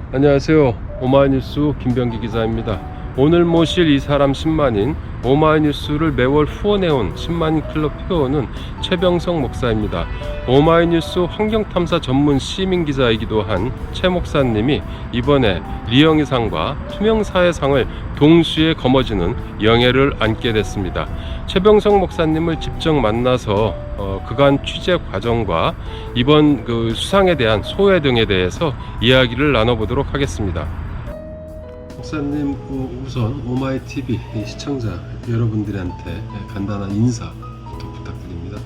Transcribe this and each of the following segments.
안녕하세요. 오마이뉴스 김병기 기자입니다. 오늘 모실 이 사람 10만인 오마이뉴스를 매월 후원해온 10만인 클럽 회원은 최병성 목사입니다. 오마이뉴스 환경탐사 전문 시민기자이기도 한 최 목사님이 이번에 리영희상과 투명사회상을 동시에 거머쥐는 영예를 안게 됐습니다. 최병성 목사님을 직접 만나서 그간 취재 과정과 이번 그 수상에 대한 소회 등에 대해서 이야기를 나눠보도록 하겠습니다. 목사님, 우선 오마이TV 시청자 여러분들한테 간단한 인사부터 부탁드립니다.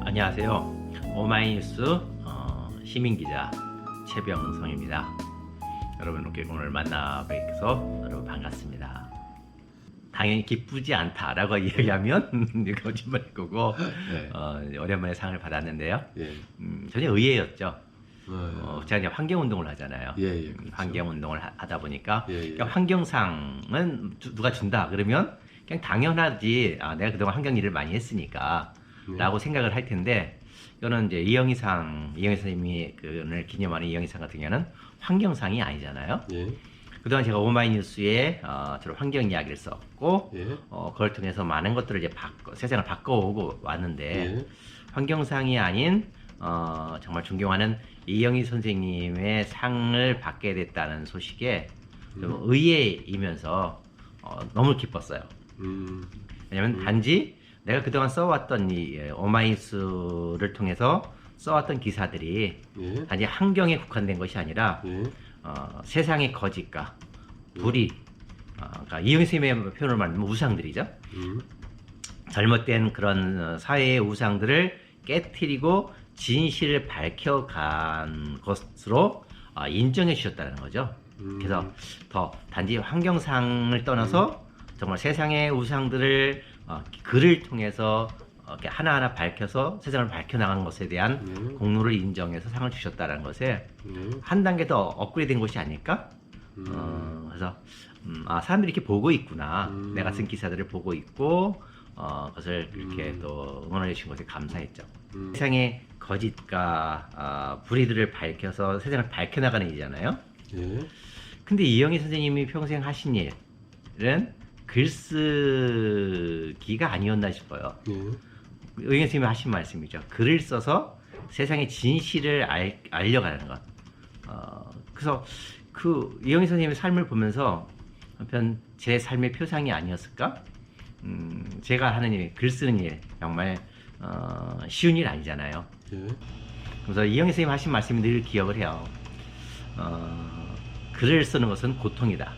안녕하세요. 오마이뉴스 시민기자 최병성입니다. 여러분 이렇게 오늘 만나 뵈서 여러분 반갑습니다. 당연히 기쁘지 않다라고 이야기하면 거짓말일 거고 네. 오랜만에 상을 받았는데요. 예. 전혀 의외였죠. 제가 이제 환경운동을 하잖아요. 그렇죠. 환경운동을 하다 보니까 그러니까 환경상은 누가 준다 그러면 그냥 당연하지. 내가 그동안 환경 일을 많이 했으니까 라고 생각을 할 텐데, 이거는 이제 이영희 선생님이 오늘 기념하는 이영희상 같은 경우는 환경상이 아니잖아요. 그동안 제가 오마이뉴스에 주로 환경 이야기를 썼고 그걸 통해서 많은 것들을 이제 세상을 바꿔오고 왔는데 환경상이 아닌 정말 존경하는 이영희 선생님의 상을 받게 됐다는 소식에 좀 의외이면서 너무 기뻤어요. 왜냐면 단지 내가 그동안 써왔던 이 오마이뉴스를 통해서 써왔던 기사들이 단지 환경에 국한된 것이 아니라 세상의 거짓과 불의, 그러니까 이영희 선생님의 표현을 말하면 우상들이죠. 잘못된 그런 사회의 우상들을 깨트리고 진실을 밝혀간 것으로 인정해 주셨다는 거죠. 그래서 더 단지 환경상을 떠나서 정말 세상의 우상들을 글을 통해서 이렇게 하나하나 밝혀서 세상을 밝혀나간 것에 대한 공로를 인정해서 상을 주셨다는 것에 한 단계 더 업그레이드된 것이 아닐까? 그래서 사람들이 이렇게 보고 있구나. 내가 쓴 기사들을 보고 있고 그것을 이렇게 또 응원해 주신 것에 감사했죠. 세상의 거짓과 불의들을 밝혀서 세상을 밝혀나가는 일이잖아요. 근데 이영희 선생님이 평생 하신 일은 글쓰기가 아니었나 싶어요. 이영희 선생님이 하신 말씀이죠. 글을 써서 세상의 진실을 알려가는 것. 그래서 이영희 선생님의 삶을 보면서 한편 제 삶의 표상이 아니었을까? 제가 하는 일, 글 쓰는 일 정말 쉬운 일 아니잖아요. 그래서 이영희 선생님 하신 말씀이 늘 기억을 해요. 글을 쓰는 것은 고통이다.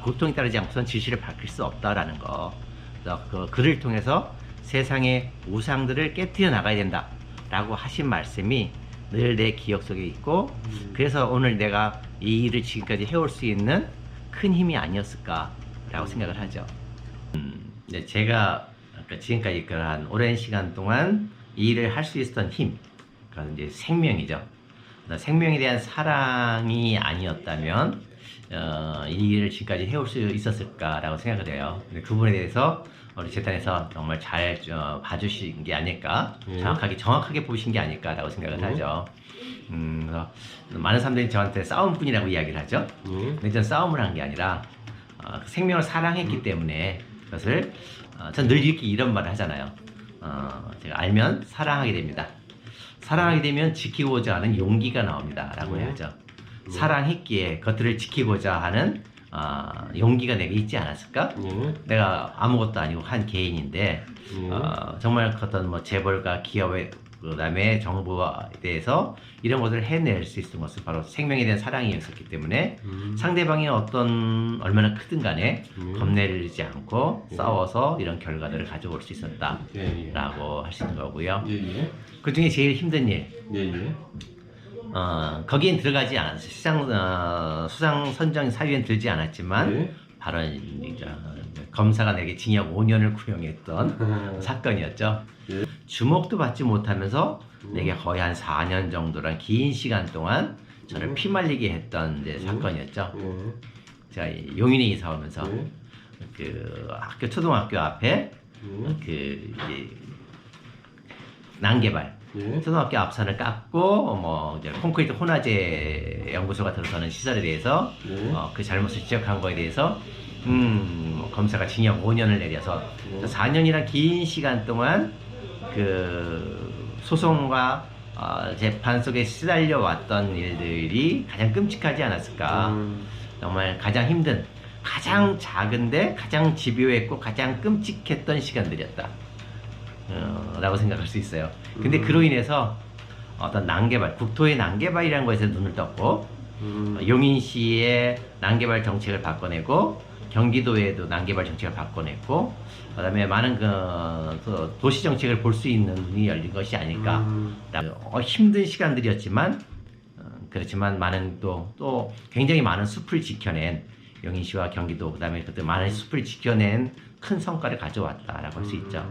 고통이 따르지 않고선 진실을 밝힐 수 없다라는 거. 그래서 그 글을 통해서 세상의 우상들을 깨뜨려 나가야 된다라고 하신 말씀이 늘 내 기억 속에 있고, 그래서 오늘 내가 이 일을 지금까지 해올 수 있는 큰 힘이 아니었을까라고 생각을 하죠. 제가 지금까지 그런 오랜 시간 동안 이 일을 할 수 있었던 힘, 그건 이제 생명이죠. 생명에 대한 사랑이 아니었다면 이 일을 지금까지 해올 수 있었을까라고 생각을 해요. 근데 그 부분에 대해서 우리 재단에서 정말 잘 봐주신 게 아닐까, 정확하게 보신 게 아닐까라고 생각을 하죠. 그래서 많은 사람들이 저한테 싸움뿐이라고 이야기를 하죠. 근데 저는 싸움을 한 게 아니라 생명을 사랑했기 때문에 그것을 전 늘 이렇게 이런 말을 하잖아요. 제가 알면 사랑하게 됩니다. 사랑하게 되면 지키고자 하는 용기가 나옵니다 라고 해야죠. 사랑했기에 그것들을 지키고자 하는 용기가 내게 있지 않았을까? 내가 아무것도 아니고 한 개인인데 정말 어떤 뭐 재벌과 기업의 그다음에 정부에 대해서 이런 것을 해낼 수 있었던 것은 바로 생명에 대한 사랑이었기 때문에 상대방이 얼마나 크든 간에 겁내지 않고 싸워서 이런 결과들을 가져올 수 있었다라고 할 수 있는 거고요. 그 중에 제일 힘든 일, 거기엔 들어가지 않았어요. 수상 선정 사유엔 들지 않았지만 바로 검사가 내게 징역 5년을 구형했던 사건이었죠. 주목도 받지 못하면서 내게 거의 한 4년 정도란 긴 시간 동안 저를 피말리게 했던 사건이었죠. 제가 용인에 이사 오면서 초등학교 앞에 난개발 예. 초등학교 앞산을 깎고 뭐 이제 콘크리트 혼화재 연구소가 들어서는 시설에 대해서 예. 그 잘못을 지적한 거에 대해서 뭐 검사가 징역 5년을 내려서 4년이란 긴 시간 동안 그 소송과 재판 속에 시달려 왔던 일들이 가장 끔찍하지 않았을까. 정말 가장 힘든, 가장 작은데 가장 집요했고 가장 끔찍했던 시간들이었다 라고 생각할 수 있어요. 근데 그로 인해서 어떤 난개발, 국토의 난개발이라는 것에 눈을 떴고 용인시의 난개발 정책을 바꿔내고 경기도에도 난개발 정책을 바꿔냈고 그다음에 많은 그 도시 정책을 볼 수 있는 눈이 열린 것이 아닐까. 힘든 시간들이었지만 그렇지만 많은 또 굉장히 많은 숲을 지켜낸 용인시와 경기도 그다음에 그때 많은 숲을 지켜낸 큰 성과를 가져왔다라고 할 수 있죠.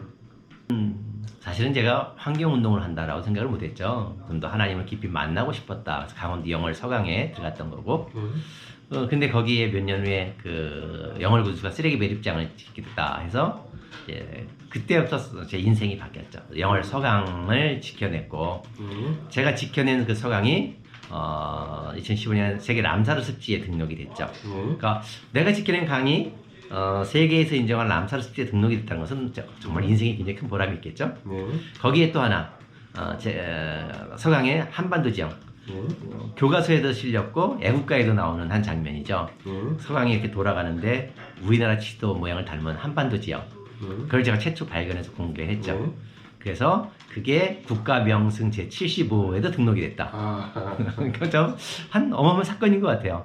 사실은 제가 환경운동을 한다라고 생각을 못했죠. 좀 더 하나님을 깊이 만나고 싶었다. 그래서 강원도 영월 서강에 들어갔던 거고. 근데 거기에 몇 년 후에 그 영월 군수가 쓰레기 매립장을 짓게 됐다 해서 이제 그때부터 제 인생이 바뀌었죠. 영월 서강을 지켜냈고 제가 지켜낸 그 서강이 2015년 세계 람사르 습지에 등록이 됐죠. 그러니까 내가 지켜낸 강이 세계에서 인정한 람사르 습지에 등록이 됐다는 것은 정말 인생에 굉장히 큰 보람이 있겠죠. 거기에 또 하나 서강의 한반도 지형 교과서에도 실렸고 애국가에도 나오는 한 장면이죠. 서강이 이렇게 돌아가는데 우리나라 지도 모양을 닮은 한반도 지형 그걸 제가 최초 발견해서 공개했죠. 그래서 그게 국가명승 제75호에도 등록이 됐다. 그러니까 좀 한 어마어마한 사건인 것 같아요.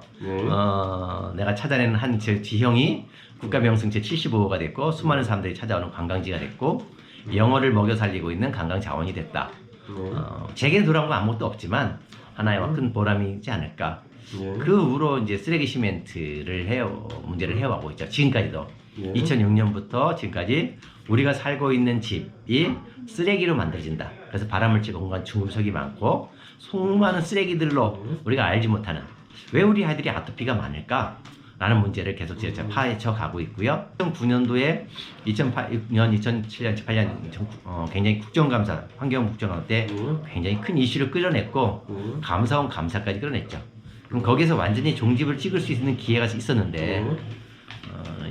내가 찾아낸 한 지형이 국가명승 제75호가 됐고 수많은 사람들이 찾아오는 관광지가 됐고 영어를 먹여 살리고 있는 관광 자원이 됐다. 제게는 돌아온 건 아무것도 없지만 하나의 큰 보람이 있지 않을까. 그 후로 이제 쓰레기 시멘트를 문제를 해오고 있죠. 지금까지도 2006년부터 지금까지 우리가 살고 있는 집이 쓰레기로 만들어진다. 그래서 발암물질 공간 중금속이 많고 수많은 쓰레기들로 우리가 알지 못하는 왜 우리 아이들이 아토피가 많을까? 라는 문제를 계속 파헤쳐 가고 있고요. 2009년도에 2008년, 2007년, 2008년 굉장히 국정감사, 환경국정감사 때 굉장히 큰 이슈를 끌어냈고 감사원 감사까지 끌어냈죠. 그럼 거기서 완전히 종집을 찍을 수 있는 기회가 있었는데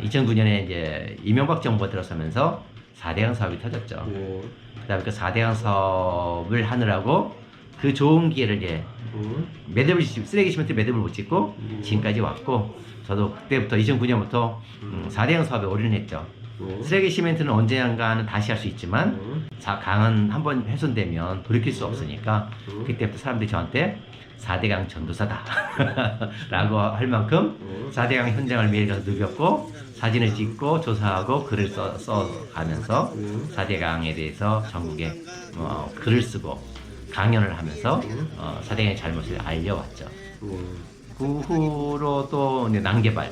2009년에 이제 이명박 정부가 들어서면서 4대강 사업이 터졌죠. 그다음에 그 4대강 사업을 하느라고 그 좋은 기회를 이제 매듭을 쓰레기 시멘트 매듭을 못 짓고 지금까지 왔고 저도 그때부터 2009년부터 4대강 사업에 올인했죠. 쓰레기 시멘트는 언젠가는 다시 할 수 있지만 강은 한번 훼손되면 돌이킬 수 없으니까 그때부터 사람들이 저한테 4대강 전도사다 라고 할 만큼 4대강 현장을 매일 가서 누볐고 사진을 찍고 조사하고 글을 써가면서 4대강에 대해서 전국에 글을 쓰고 강연을 하면서 4대강의 잘못을 알려왔죠. 그 후로 또 난개발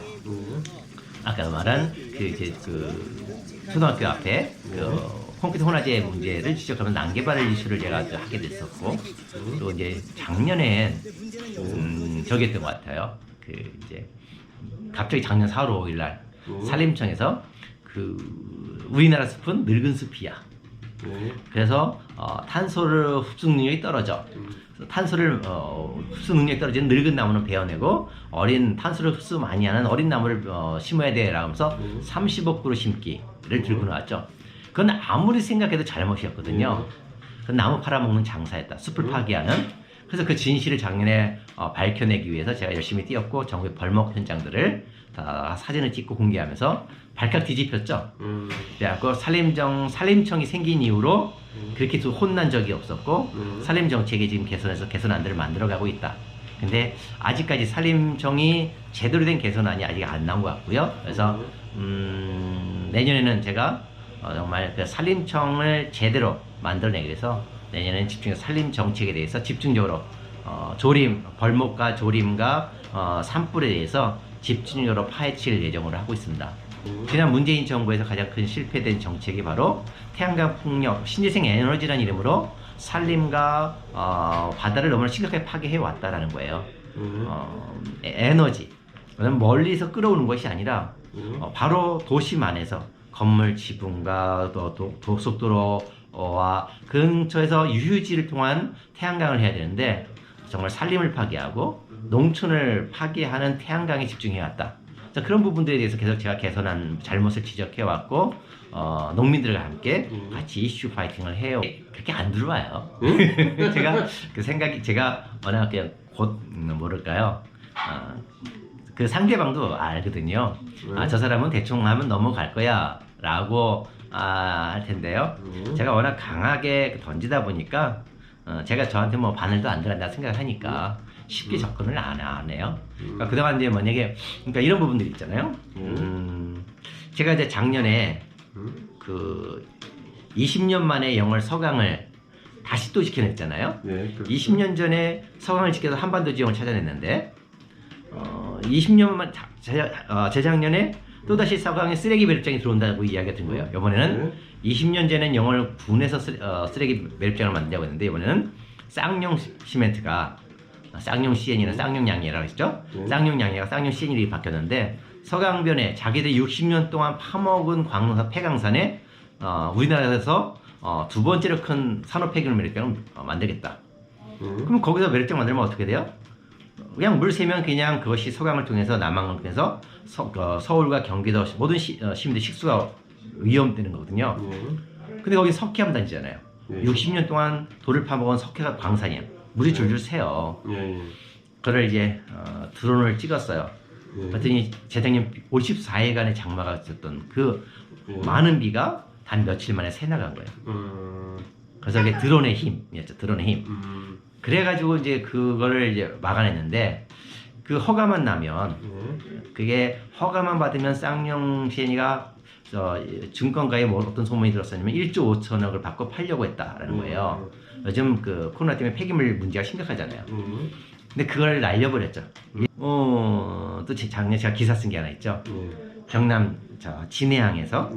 아까 말한 그 초등학교 앞에 그 콘크리트 혼화재 문제를 지적하면서 난개발 이슈를 제가 하게 됐었고 또 이제 작년에 저기 했던 것 같아요. 그 이제 갑자기 작년 4월 5일 날 산림청에서 그 우리나라 숲은 늙은 숲이야. 그래서 탄소를 흡수 능력이 떨어져. 탄소를 흡수 능력이 떨어지는 늙은 나무는 베어내고 어린 탄소를 흡수 많이 하는 어린 나무를 심어야 돼라고 하면서 30억 그루 심기를 들고 나왔죠. 그건 아무리 생각해도 잘못이었거든요. 그건 나무 팔아먹는 장사였다. 숲을 파괴하는. 그래서 그 진실을 작년에 밝혀내기 위해서 제가 열심히 뛰었고 전국의 벌목 현장들을 다 사진을 찍고 공개하면서 발칵 뒤집혔죠. 그래갖고 산림청이 생긴 이후로 그렇게 혼난 적이 없었고 산림 정책이 지금 개선안들을 만들어가고 있다. 근데 아직까지 산림청이 제대로 된 개선안이 아직 안 나온 것 같고요. 그래서 내년에는 제가 정말 그 산림청을 제대로 만들어내기 위해서 내년에는 집중해서 산림 정책에 대해서 집중적으로 벌목과 조림과 산불에 대해서 집중적으로 파헤칠 예정으로 하고 있습니다. 지난 문재인 정부에서 가장 큰 실패된 정책이 바로 태양광 풍력, 신재생 에너지라는 이름으로 산림과 바다를 너무나 심각하게 파괴해 왔다라는 거예요. 에너지, 멀리서 끌어오는 것이 아니라 바로 도심 안에서 건물 지붕과 또 고속도로 근처에서 유휴지를 통한 태양광을 해야 되는데 정말 산림을 파괴하고 농촌을 파괴하는 태양광에 집중해왔다. 자, 그런 부분들에 대해서 계속 제가 개선한 잘못을 지적해왔고 농민들과 함께 같이 이슈 파이팅을 해요. 그렇게 안 들어와요. 제가 그 생각이 제가 워낙 그냥 곧 뭐랄까요? 그 상대방도 알거든요. 저 사람은 대충 하면 넘어갈 거야 라고 할 텐데요. 제가 워낙 강하게 던지다 보니까 제가 저한테 뭐 바늘도 안 들어간다 생각을 하니까 쉽게 접근을 안 해요. 그러니까 그동안 이제 만약에 그러니까 이런 부분들이 있잖아요. 제가 이제 작년에 그 20년 만에 영월 서강을 다시 또 지켜냈잖아요. 네, 그렇죠. 20년 전에 서강을 지켜서 한반도 지형을 찾아냈는데 20년만 재작년에 또다시 서강에 쓰레기 매립장이 들어온다고 이야기가 든 거예요. 이번에는 20년 전엔 영월 군에서 쓰레기 매립장을 만들자고 했는데 이번에는 쌍용 시멘트가 쌍용 CN이나 쌍용 양해라고 했죠. 쌍용 양해가 쌍용 CN이 바뀌었는데 서강변에 자기들이 60년 동안 파먹은 광산 폐강산에 우리나라에서 두 번째로 큰 산업 폐기물 매립장을 만들겠다. 그럼 거기서 매립장 만들면 어떻게 돼요? 그냥 물 새면 그냥 그것이 서강을 통해서 남한을 통해서 서울과 경기도 모든 시민들 식수가 위험되는 거거든요. 근데 거기 석회암 단지잖아요. 60년 동안 돌을 파먹은 석회가 광산이야. 물이 줄줄 새요. 그걸 이제 드론을 찍었어요. 그랬더니 재작년 54일간의 장마가 있었던 그 많은 비가 단 며칠 만에 새 나간 거예요. 그래서 이게 드론의 힘이었죠. 드론의 힘. 그래가지고 이제 그거를 이제 막아냈는데 그 허가만 나면 그게 허가만 받으면 쌍용 CN이가 증권가에 뭐 어떤 소문이 들었었냐면 1조 5천억을 받고 팔려고 했다라는 거예요. 요즘 그 코로나 때문에 폐기물 문제가 심각하잖아요. 근데 그걸 날려버렸죠. 또 작년에 제가 기사 쓴 게 하나 있죠. 경남 진해항에서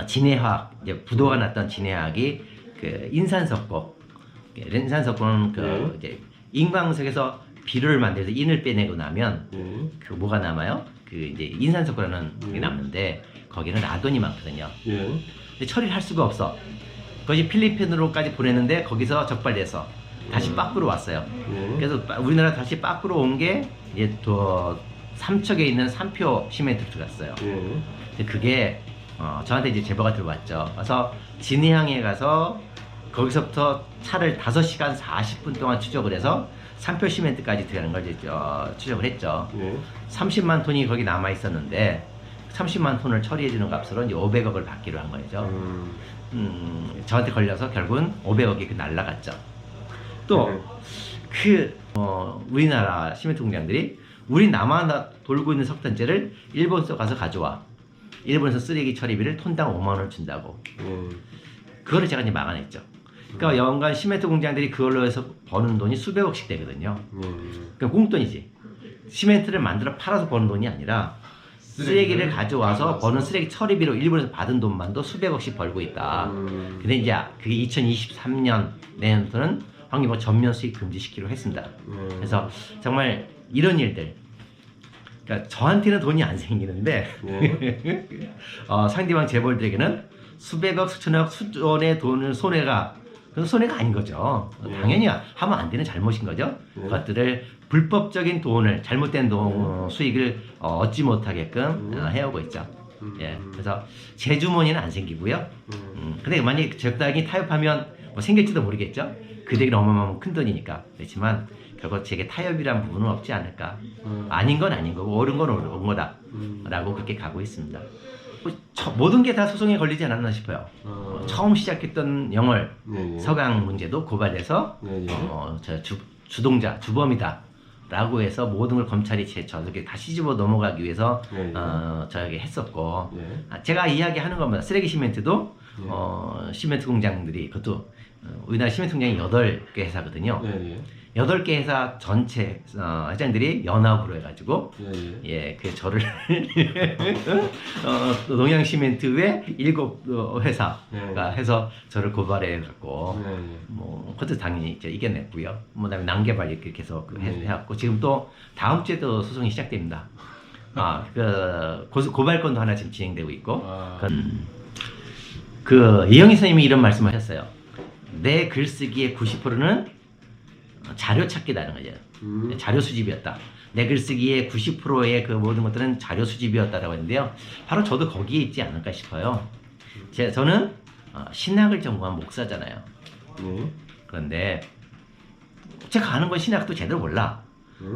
진해화학 이제 부도가 났던 진해화학이 그 인산석고는 그 이제 인광석에서 비료를 만들어서 인을 빼내고 나면 그 뭐가 남아요? 그 이제 인산석고라는 게 남는데 거기는 라돈이 많거든요. 근데 처리를 할 수가 없어. 그것이 필리핀으로까지 보냈는데 거기서 적발돼서 다시 밖으로 왔어요. 그래서 우리나라 다시 밖으로 온 게 이제 또 삼척에 있는 삼표 시멘트로 들어갔어요. 근데 그게 저한테 이제 제보가 들어왔죠. 그래서 진해항에 가서 거기서부터 차를 5시간 40분 동안 추적을 해서 삼표 시멘트까지 들어가는 걸 이제 추적을 했죠. 30만 톤이 거기 남아 있었는데 30만 톤을 처리해 주는 값으로 이제 500억을 받기로 한 거죠. 저한테 걸려서 결국은 500억이 날라갔죠. 또 우리나라 시멘트 공장들이 우리 남한 돌고 있는 석탄재를 일본서 가서 가져와. 일본에서 쓰레기 처리비를 톤당 5만 원을 준다고. 그거를 제가 이제 막아냈죠. 그러니까 연간 시멘트 공장들이 그걸로 해서 버는 돈이 수백억씩 되거든요. 그러니까 공돈이지. 시멘트를 만들어 팔아서 버는 돈이 아니라 쓰레기를 가져와서 버는 쓰레기 처리비로 일본에서 받은 돈만도 수백억씩 벌고 있다. 근데 이제 그게 2023년 내년부터는 환기부 전면 수입 금지시키기로 했습니다. 그래서 정말 이런 일들, 그러니까 저한테는 돈이 안 생기는데 상대방 재벌들에게는 수백억, 수천억, 수조원의 돈을 그건 손해가 아닌 거죠. 당연히 하면 안 되는 잘못인 거죠. 그것들을 불법적인 돈을 잘못된 수익을 얻지 못하게끔 해오고 있죠. 그래서 제 주머니는 안 생기고요. 근데 만약에 적당히 타협하면 뭐 생길지도 모르겠죠. 그대에게 어마어마한 큰 돈이니까. 그렇지만 결국 제게 타협이란 부분은 없지 않을까. 아닌 건 아닌 거고 옳은 건 옳은 거다 라고 그렇게 가고 있습니다. 모든 게 다 소송에 걸리지 않았나 싶어요. 처음 시작했던 영월 서강 문제도 고발돼서 주동자 주범이다 라고 해서 모든 걸 검찰이 저에게 다시 집어 넘어가기 위해서 저에게 했었고 제가 이야기하는 겁니다. 쓰레기 시멘트도 시멘트 공장들이 그것도 우리나라 시멘트 공장이 8개 회사거든요. 8개 회사 전체 회장들이 연합으로 해가지고 그 저를 농양 시멘트의 7회사가 해서 저를 고발해 갖고 뭐 그것도 당연히 이제 이겨냈고요. 뭐 그다음에 난개발 이렇게 계속 해갖고 지금 또 다음 주에도 소송이 시작됩니다. 고발건도 하나 지금 진행되고 있고. 이영희 선생님이 이런 말씀하셨어요. 내 글쓰기의 90%는 자료 찾기라는 거죠. 자료 수집이었다. 내 글쓰기의 90%의 그 모든 것들은 자료 수집이었다라고 했는데요. 바로 저도 거기에 있지 않을까 싶어요. 저는 신학을 전공한 목사잖아요. 그런데 제가 하는 건 신학도 제대로 몰라.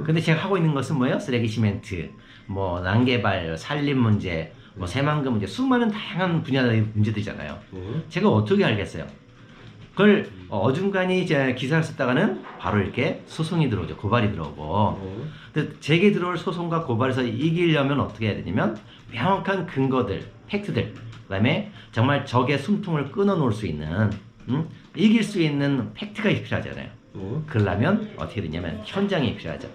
근데 제가 하고 있는 것은 뭐예요? 쓰레기 시멘트, 뭐 난개발, 산림 문제, 뭐 새만금 문제, 수많은 다양한 분야의 문제들이잖아요. 제가 어떻게 알겠어요? 그걸 어중간히 이제 기사를 썼다가는 바로 이렇게 소송이 들어오죠. 고발이 들어오고. 근데 제게 들어올 소송과 고발에서 이기려면 어떻게 해야 되냐면 명확한 근거들, 팩트들, 그다음에 정말 적의 숨통을 끊어놓을 수 있는, 이길 수 있는 팩트가 필요하잖아요. 그러려면 어떻게 되냐면 현장이 필요하죠.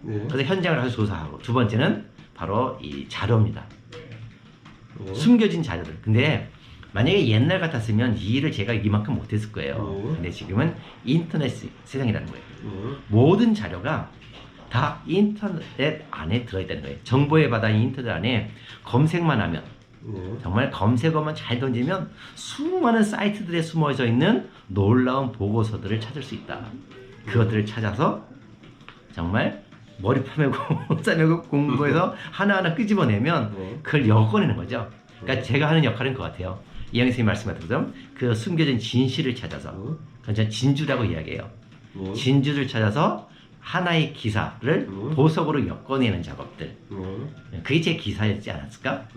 그래서 현장을 가서 조사하고, 두 번째는 바로 이 자료입니다. 숨겨진 자료들. 근데 만약에 옛날 같았으면 이 일을 제가 이만큼 못했을 거예요. 근데 지금은 인터넷 세상이라는 거예요. 모든 자료가 다 인터넷 안에 들어있다는 거예요. 정보의 바다 인터넷 안에 검색만 하면, 정말 검색어만 잘 던지면 수많은 사이트들에 숨어져 있는 놀라운 보고서들을 찾을 수 있다. 그것들을 찾아서 정말 머리 파매고 싸매고 공부해서 하나하나 끄집어내면 그걸 엮어내는 거죠. 그러니까 제가 하는 역할은 그거 같아요. 이영희 선생님 말씀하신 것처럼 그 숨겨진 진실을 찾아서, 그건 저는 진주라고 이야기해요. 진주를 찾아서 하나의 기사를 보석으로 엮어내는 작업들. 그게 제 기사였지 않았을까?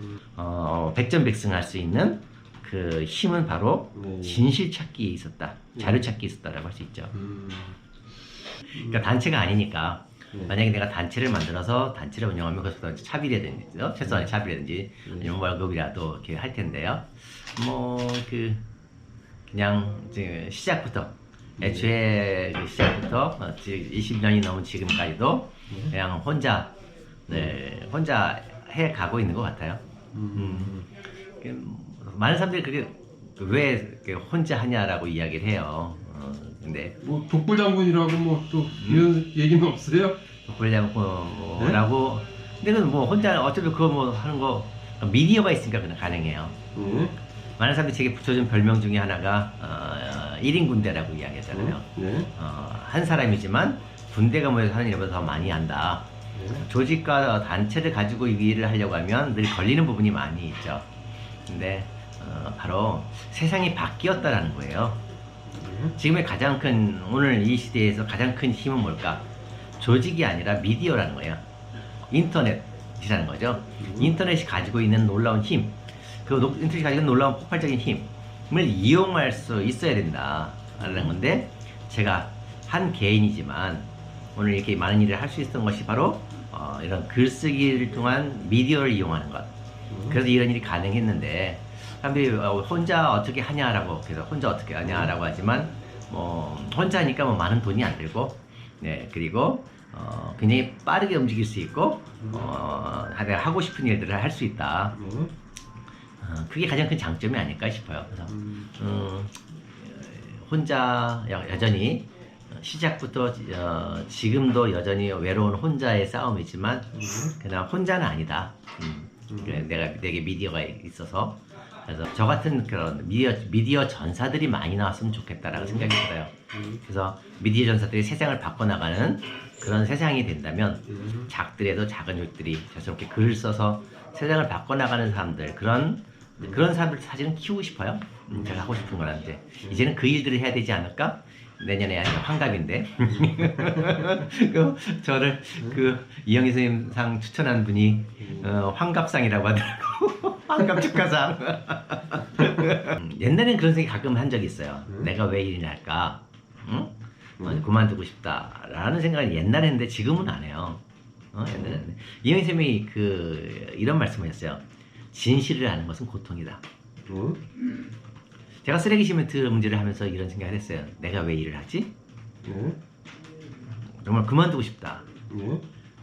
백전백승할 수 있는 그 힘은 바로 진실 찾기에 있었다. 자료 찾기에 있었다라고 할 수 있죠. 그러니까 단체가 아니니까, 만약에 내가 단체를 만들어서 단체를 운영하면 그것보다 차비라든지, 최소한의 차비라든지, 아니면 월급이라도 이렇게 할 텐데요. 그냥 시작부터, 애초에 시작부터 20년이 넘은 지금까지도 그냥 혼자 해 가고 있는 것 같아요. 많은 사람들이 그게 왜 혼자 하냐라고 이야기를 해요. 근데 뭐 독불 장군이라고 뭐 또 이런 얘기는 없어요? 독불 장군이라고. 근데 그건 뭐 혼자 어차피 그거 뭐 하는 거 미디어가 있으니까 그냥 가능해요. 많은 사람들이 제게 붙여준 별명 중에 하나가 1인 군대라고 이야기하잖아요. 한 사람이지만 군대가 모여서 하는 일보다 더 많이 한다. 조직과 단체를 가지고 이 일을 하려고 하면 늘 걸리는 부분이 많이 있죠. 근데 바로 세상이 바뀌었다라는 거예요. 지금의 가장 큰, 오늘 이 시대에서 가장 큰 힘은 뭘까? 조직이 아니라 미디어라는 거예요. 인터넷이라는 거죠. 인터넷이 가지고 있는 놀라운 힘, 그 인터넷이 가지고 있는 놀라운 폭발적인 힘을 이용할 수 있어야 된다라는 건데, 제가 한 개인이지만 오늘 이렇게 많은 일을 할 수 있었던 것이 바로 이런 글쓰기를 통한 미디어를 이용하는 것. 그래서 이런 일이 가능했는데, 사람들이 혼자 어떻게 하냐라고, 그래서 혼자 어떻게 하냐라고 하지만 뭐 혼자 하니까 뭐 많은 돈이 안 들고, 그리고 굉장히 빠르게 움직일 수 있고, 내가 하고 싶은 일들을 할 수 있다. 그게 가장 큰 장점이 아닐까 싶어요. 그래서 혼자 여전히 시작부터 지금도 여전히 외로운 혼자의 싸움이지만, 그냥 혼자는 아니다. 내게 미디어가 있어서. 그래서 저 같은 그런 미디어 전사들이 많이 나왔으면 좋겠다라고 생각이 들어요. 그래서 미디어 전사들이 세상을 바꿔나가는 그런 세상이 된다면, 작들에도 작은 일들이 저렇게 글을 써서 세상을 바꿔나가는 사람들, 그런 사람들 사실은 키우고 싶어요. 제가 하고 싶은 거라는데, 이제는 그 일들을 해야 되지 않을까? 내년에 환갑인데 저를 이영희 선생님 상 추천한 분이 환갑상이라고 하더라고. 환갑 축하상. 옛날엔 그런 생각 가끔 한 적이 있어요. 내가 왜 일을 할까? 그만두고 싶다라는 생각을 옛날에 했는데 지금은 안 해요. 옛날에는. 이영희 선생님이 이런 말씀을 했어요. 진실을 아는 것은 고통이다. 제가 쓰레기 시멘트 문제를 하면서 이런 생각을 했어요. 내가 왜 일을 하지? 정말 그만두고 싶다.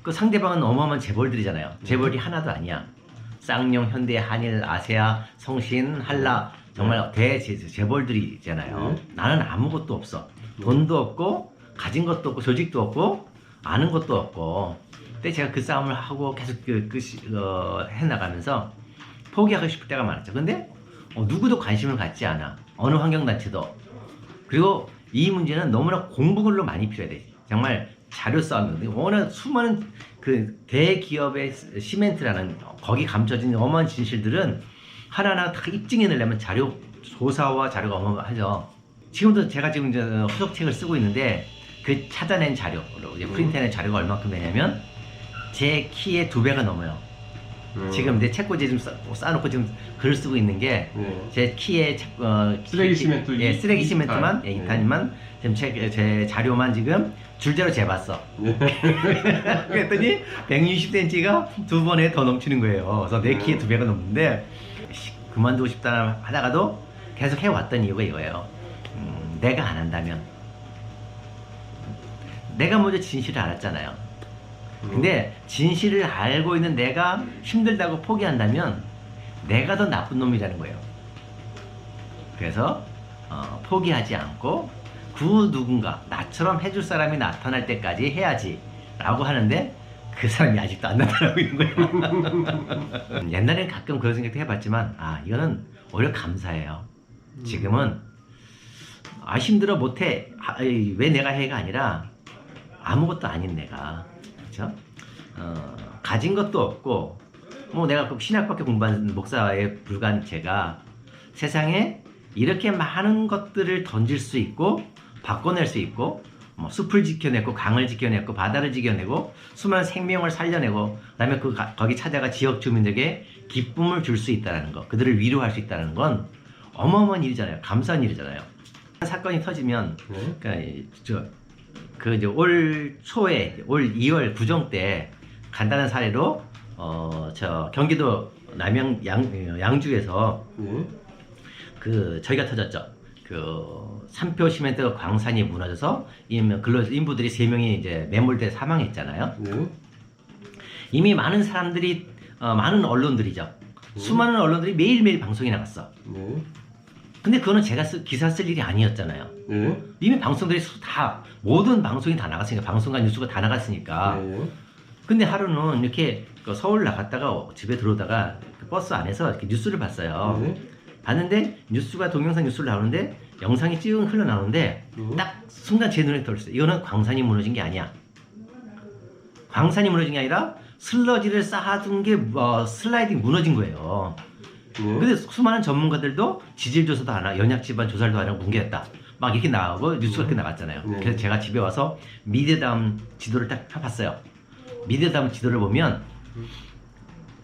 그 상대방은 어마어마한 재벌들이잖아요. 재벌이 하나도 아니야. 쌍용, 현대, 한일, 아세아, 성신, 한라, 정말 재벌들이잖아요. 나는 아무것도 없어. 돈도 없고, 가진 것도 없고, 조직도 없고, 아는 것도 없고. 근데 제가 그 싸움을 하고 계속 해나가면서 포기하고 싶을 때가 많았죠. 근데 누구도 관심을 갖지 않아. 어느 환경단체도. 그리고 이 문제는 너무나 공부글로 많이 필요해. 정말 자료 싸움. 워낙 수많은 그 대기업의 시멘트라는 거기 감춰진 어마어마한 진실들은 하나하나 다 입증해내려면 자료 조사와 자료가 어마어마하죠. 지금도 제가 지금 이제 후속책을 쓰고 있는데 그 찾아낸 자료, 이제 프린트해낸 자료가 얼마큼 되냐면 제 키의 2배가 넘어요. 지금 내 책꽂이 좀 쌓아놓고 지금 글을 쓰고 있는 게 제 키의 쓰레기 시멘트 예, 쓰레기 2탄. 시멘트만 예, 2탄만 지금 제 자료만 지금 줄대로 재봤어. 그랬더니 160cm가 2번에 더 넘치는 거예요. 그래서 내 키의 2배가 넘는데 그만두고 싶다 하다가도 계속 해왔던 이유가 이거예요. 내가 안 한다면 내가 먼저 진실을 알았잖아요. 근데 진실을 알고 있는 내가 힘들다고 포기한다면 내가 더 나쁜 놈이라는 거예요. 그래서 포기하지 않고 그 누군가 나처럼 해줄 사람이 나타날 때까지 해야지 라고 하는데 그 사람이 아직도 안 나타나고 있는 거예요. 옛날에는 가끔 그런 생각도 해봤지만 이거는 오히려 감사해요. 지금은 힘들어 못해 왜 내가 해가 아니라 아무것도 아닌 내가, 그렇죠? 가진 것도 없고 뭐 내가 신학밖에 공부한 목사에 불과한 제가 세상에 이렇게 많은 것들을 던질 수 있고 바꿔낼 수 있고 뭐 숲을 지켜내고 강을 지켜내고 바다를 지켜내고 수많은 생명을 살려내고 그다음에 거기 찾아가 지역 주민들에게 기쁨을 줄 수 있다는 거, 그들을 위로할 수 있다는 건 어마어마한 일이잖아요. 감사한 일이잖아요. 사건이 터지면 이제 올 초에 올 2월 구정 때 간단한 사례로 저 경기도 남양 양주에서 그 저희가 터졌죠. 그 삼표 시멘트 광산이 무너져서 인부들이 3명이 이제 매몰돼 사망했잖아요. 이미 많은 사람들이 많은 언론들이죠. 수많은 언론들이 매일매일 방송에 나갔어. 근데 그거는 제가 기사 쓸 일이 아니었잖아요. 이미 방송들이 다 모든 방송이 다 나갔으니까, 방송과 뉴스가 다 나갔으니까. 근데 하루는 이렇게 서울 나갔다가 집에 들어오다가 그 버스 안에서 이렇게 뉴스를 봤어요. 봤는데 뉴스가 동영상 뉴스를 나오는데 영상이 쭉 흘러나오는데 딱 순간 제 눈에 떠올랐어요. 이거는 광산이 무너진 게 아니야. 광산이 무너진 게 아니라 슬러지를 쌓아둔 게 슬라이딩 무너진 거예요. 근데 수많은 전문가들도 지질 조사도 안 하고 연약 지반 조사도 안 하고 뭉개졌다 막 이렇게 나오고 뉴스가 이렇게 나갔잖아요. 그래서 제가 집에 와서 미래다음 지도를 딱 펴봤어요. 미래다음 지도를 보면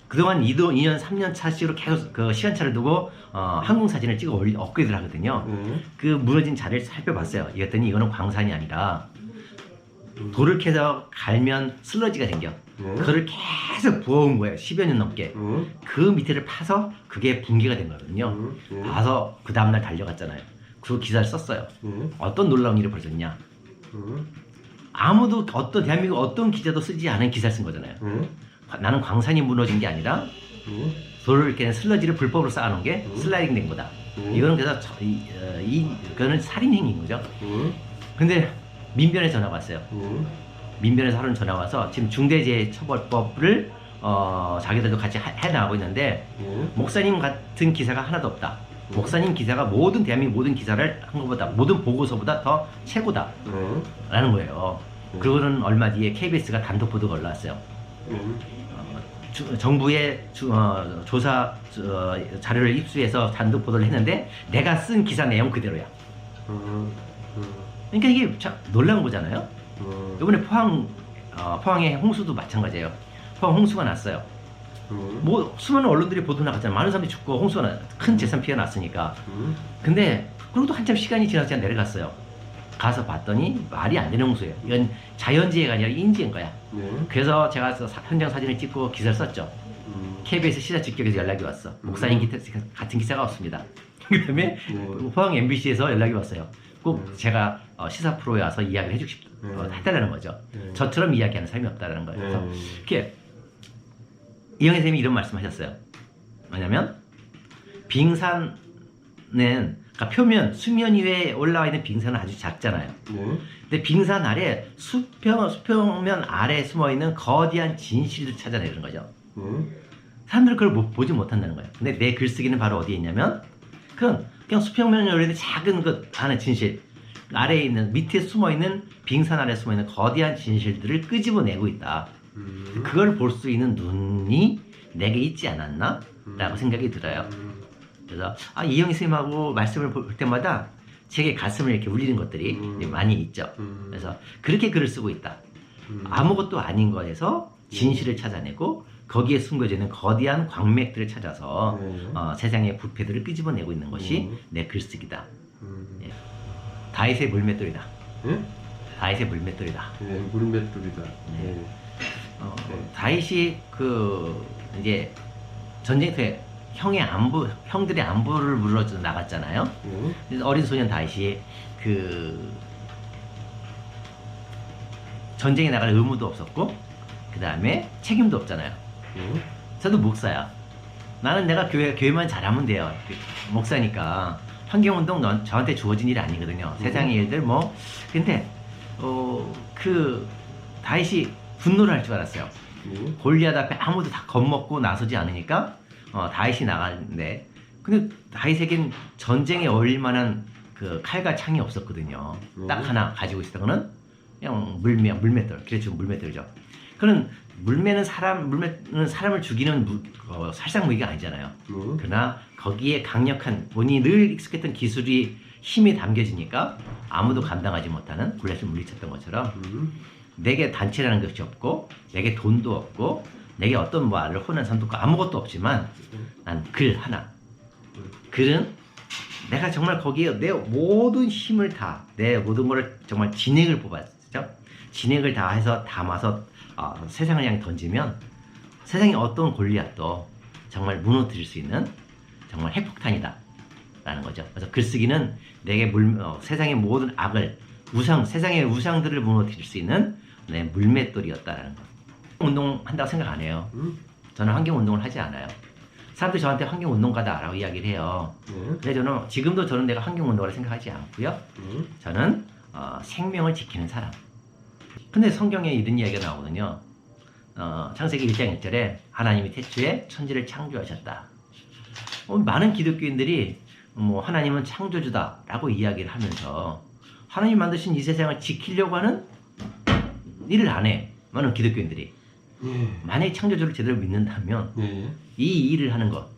그동안 2년 3년 차식으로 계속 그 시간차를 두고 항공사진을 찍어 업그레이드를 하거든요. 그 무너진 자리를 살펴봤어요. 이랬더니 이거는 광산이 아니라 돌을 캐서 갈면 슬러지가 생겨. 그거를 계속 부어온 거예요. 10여 년 넘게. 그 밑에를 파서 그게 붕괴가 된 거거든요. 봐서 그 다음날 달려갔잖아요. 그 기사를 썼어요. 어떤 놀라운 일이 벌어졌냐. 아무도 대한민국 어떤 기자도 쓰지 않은 기사를 쓴 거잖아요. 나는 광산이 무너진 게 아니라 돌을 캐는 슬러지를 불법으로 쌓아놓은 게 슬라이딩 된 거다. 이거는 그래서 그거는 살인행위인 거죠. 근데 민변에 전화가 왔어요. 민변에서 하루는 전화 와서 지금 중대재해처벌법을 자기들도 같이 해나가고 있는데 목사님 같은 기사가 하나도 없다. 목사님 기사가 대한민국 모든 기사를 한 것보다, 모든 보고서보다 더 최고다 라는 거예요. 그거는 얼마 뒤에 KBS가 단독 보도가 올라왔어요. 정부의 조사 자료를 입수해서 단독 보도를 했는데 내가 쓴 기사 내용 그대로야. 그러니까 이게 참 놀라운 거잖아요. 이번에 포항의 홍수도 마찬가지예요. 포항 홍수가 났어요. 뭐 수많은 언론들이 보도 나갔잖아요. 많은 사람들이 죽고 홍수가 큰 재산 피해가 났으니까. 근데 그리고 한참 시간이 지나서 내려갔어요. 가서 봤더니 말이 안 되는 홍수예요. 이건 자연재해가 아니라 인재인 거야. 그래서 제가 현장 사진을 찍고 기사를 썼죠. KBS 시사 직격에서 연락이 왔어. 목사님 같은 기사가 없습니다. 그 다음에 포항 MBC에서 연락이 왔어요. 꼭 제가 시사 프로에 와서 이야기를 해달라는 거죠. 저처럼 이야기하는 사람이 없다라는 거예요. 그래서 이렇게 이영애 선생님이 이런 말씀하셨어요. 뭐냐면 빙산은 그러니까 수면 위에 올라와 있는 빙산은 아주 작잖아요. 근데 빙산 아래 수평면 아래에 숨어 있는 거대한 진실을 찾아내는 거죠. 사람들은 그걸 보지 못한다는 거예요. 근데 내 글쓰기는 바로 어디에 있냐면 그냥 수평면 요리의 작은 그 안에 진실, 아래에 있는, 밑에 숨어있는, 빙산 아래 숨어있는 거대한 진실들을 끄집어내고 있다. 그걸 볼 수 있는 눈이 내게 있지 않았나? 라고 생각이 들어요. 그래서 이영희 선생님하고 말씀을 볼 때마다 제게 가슴을 이렇게 울리는 것들이 많이 있죠. 그래서 그렇게 글을 쓰고 있다. 아무것도 아닌 거에서 진실을 찾아내고 거기에 숨겨져 있는 거대한 광맥들을 찾아서 세상의 부패들을 끄집어내고 있는 것이 내 글쓰기다. 예. 다윗의 물맷돌이다. 예? 다윗의 물맷돌이다. 예, 물맷돌이다. 네. 다윗이 이제 전쟁터에 형들의 안부를 물어서 나갔잖아요. 어린 소년 다윗이 전쟁에 나갈 의무도 없었고, 그 다음에 책임도 없잖아요. 저도 목사야. 나는 내가 교회만 잘하면 돼요. 목사니까. 환경운동 저한테 주어진 일이 아니거든요. 세상의 일들 근데 다윗이 분노를 할 줄 알았어요. 골리앗 앞에 아무도 다 겁먹고 나서지 않으니까 다윗이 나가는데, 근데 다윗에겐 전쟁에 어울릴 만한 그 칼과 창이 없었거든요. 딱 하나 가지고 있었던 거는 그냥 물맷돌. 그래서 물맷돌이죠. 그런 물매는 사람을 죽이는 살상 무기가 아니잖아요. 그러나 거기에 강력한 본인이 늘 익숙했던 기술이 힘이 담겨지니까 아무도 감당하지 못하는 골리앗을 물리쳤던 것처럼 내게 단체라는 것이 없고 내게 돈도 없고 내게 어떤 말을 혼난 삶도 없고 아무것도 없지만 난 글 하나. 글은 내가 정말 거기에 내 모든 힘을 다, 내 모든 거를 정말 진액을 뽑았죠. 진액을 다 해서 담아서 세상을 향해 던지면 세상의 어떤 골리앗도 정말 무너뜨릴 수 있는 정말 핵폭탄이다 라는 거죠. 그래서 글쓰기는 내게 세상의 모든 악을 세상의 우상들을 무너뜨릴 수 있는 내 물맷돌이었다라는 거. 운동한다고 생각 안 해요. 저는 환경운동을 하지 않아요. 사람들이 저한테 환경운동가다라고 이야기를 해요. 근데 지금도 내가 환경운동을 생각하지 않고요. 저는 생명을 지키는 사람. 근데 성경에 이런 이야기가 나오거든요. 창세기 1장 1절에 하나님이 태초에 천지를 창조하셨다. 많은 기독교인들이 하나님은 창조주다라고 이야기를 하면서 하나님 만드신 이 세상을 지키려고 하는 일을 안 해. 많은 기독교인들이. 만약에 창조주를 제대로 믿는다면 이 일을 하는 것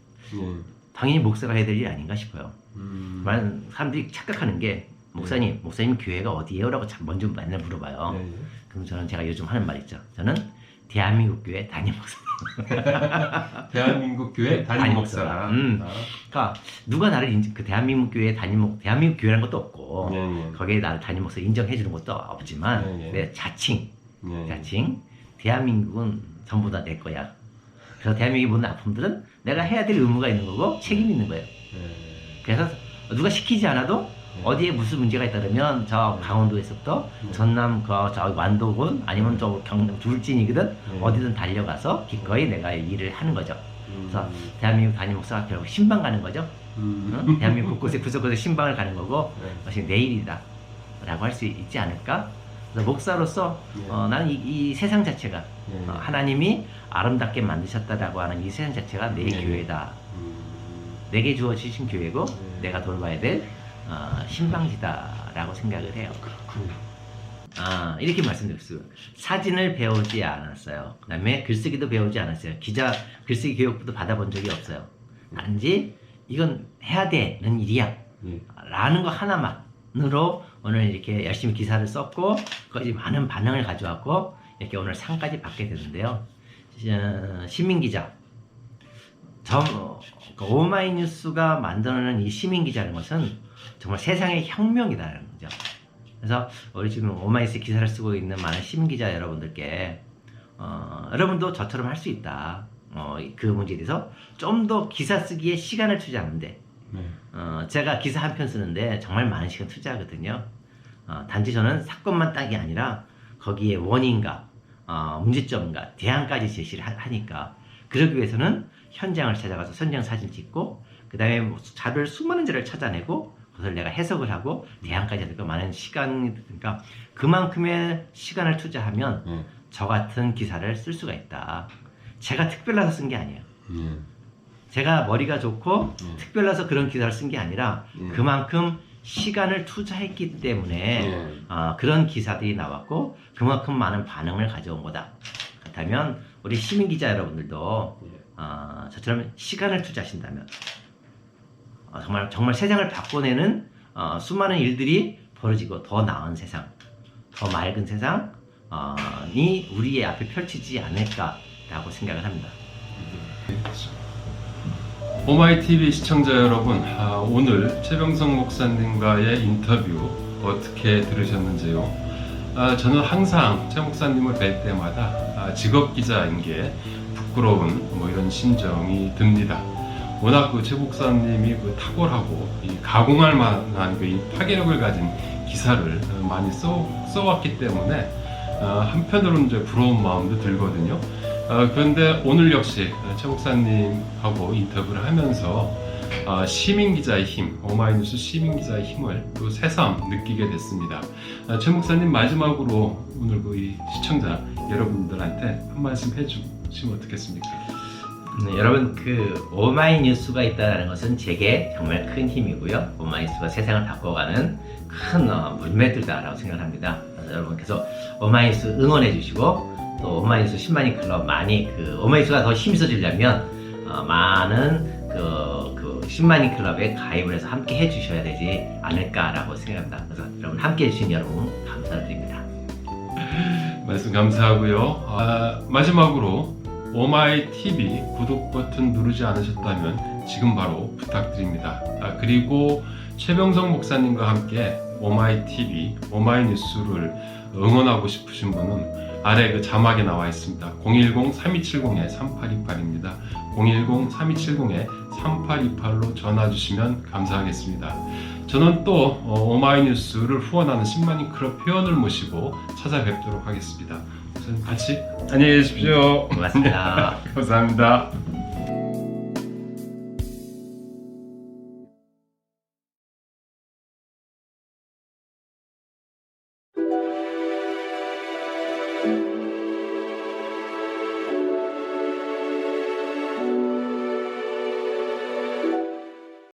당연히 목사가 해야 될 일 아닌가 싶어요. 많은 사람들이 착각하는 게 목사님 교회가 어디예요? 라고 먼저 맨날 물어봐요. 그럼 제가 요즘 하는 말 있죠. 저는 대한민국 교회 담임 목사. 대한민국 교회 담임 목사. 그러니까 누가 나를 대한민국 교회 대한민국 교회라는 것도 없고 거기에 나를 담임 목사 인정해 주는 것도 없지만 내 자칭 대한민국은 전부 다 내 거야. 그래서 대한민국의 모든 아픔들은 내가 해야 될 의무가 있는 거고 책임이 있는 거예요. 그래서 누가 시키지 않아도 어디에 무슨 문제가 있다 그러면 저 강원도에서부터 전남 저 완도군 아니면 저 울진이거든 어디든 달려가서 기꺼이 내가 일을 하는 거죠. 그래서 대한민국 담임 목사가 결국 신방 가는 거죠. 응? 대한민국 곳곳에 구석구석에 신방을 가는 거고 그것이 내 일이다 라고 할 수 있지 않을까. 그래서 목사로서 나는 이 세상 자체가 하나님이 아름답게 만드셨다라고 하는 이 세상 자체가 내 교회다. 내게 주어지신 교회고 내가 돌봐야 될 신방지다라고 생각을 해요. 이렇게 말씀드렸어요. 사진을 배우지 않았어요. 그 다음에 글쓰기도 배우지 않았어요. 글쓰기 교육도 받아본 적이 없어요. 단지 이건 해야 되는 일이야 라는 거 하나만으로 오늘 이렇게 열심히 기사를 썼고 거기에 많은 반응을 가져왔고 이렇게 오늘 상까지 받게 되는데요. 시민기자 오마이뉴스가 만들어내는 이 시민기자라는 것은 정말 세상의 혁명이다라는 거죠. 그래서 우리 지금 오마이뉴스 기사를 쓰고 있는 많은 시민기자 여러분들께 여러분도 저처럼 할 수 있다. 그 문제에 대해서 좀 더 기사 쓰기에 시간을 투자하는데 제가 기사 한 편 쓰는데 정말 많은 시간 투자하거든요. 단지 저는 사건만 딱이 아니라 거기에 원인과 문제점과 대안까지 제시를 하니까 그러기 위해서는 현장을 찾아가서 현장 사진 찍고 그 다음에 자료를 수많은 자료를 찾아내고 그것을 내가 해석을 하고 대안까지 하니까 많은 시간이 드니까 그만큼의 시간을 투자하면 저 같은 기사를 쓸 수가 있다. 제가 특별해서 쓴 게 아니에요. 제가 머리가 좋고 예. 특별해서 그런 기사를 쓴 게 아니라 예. 그만큼 시간을 투자했기 때문에 예. 그런 기사들이 나왔고 그만큼 많은 반응을 가져온 거다. 그렇다면 우리 시민 기자 여러분들도 저처럼 시간을 투자하신다면 정말 세상을 바꿔내는 수많은 일들이 벌어지고 더 나은 세상, 더 맑은 세상이 우리의 앞에 펼치지 않을까라고 생각을 합니다. 오마이TV 시청자 여러분, 오늘 최병성 목사님과의 인터뷰 어떻게 들으셨는지요? 저는 항상 최 목사님을 뵐 때마다 직업 기자인 게 부끄러운 이런 심정이 듭니다. 워낙 최 목사님이 탁월하고 가공할 만한 이 파괴력을 가진 기사를 많이 써왔기 때문에 한편으로는 이제 부러운 마음도 들거든요. 그런데 오늘 역시 최 목사님하고 인터뷰를 하면서 시민 기자의 힘, 오마이뉴스 시민 기자의 힘을 또 새삼 느끼게 됐습니다. 최 목사님 마지막으로 오늘 이 시청자 여러분들한테 한 말씀 해주시면 어떻겠습니까? 여러분 오마이뉴스가 있다는 것은 제게 정말 큰 힘이고요. 오마이뉴스가 세상을 바꿔가는 큰 물매들다라고 생각합니다. 여러분 계속 오마이뉴스 응원해 주시고 또 오마이뉴스 10만인 클럽 많이 오마이뉴스가 더 힘써지려면 많은 10만인 클럽에 가입을 해서 함께 해주셔야 되지 않을까라고 생각합니다. 그래서 여러분 함께 해주신 여러분 감사드립니다. 말씀 감사하고요. 마지막으로 오마이TV 구독 버튼 누르지 않으셨다면 지금 바로 부탁드립니다. 그리고 최병성 목사님과 함께 오마이TV, 오마이뉴스를 응원하고 싶으신 분은 아래 자막에 나와 있습니다. 010-3270-3828입니다. 010-3270-3828로 전화 주시면 감사하겠습니다. 저는 또 오마이뉴스를 후원하는 10만인 클럽 회원을 모시고 찾아뵙도록 하겠습니다. 같이 안녕히 계십시오. 고맙습니다. 감사합니다.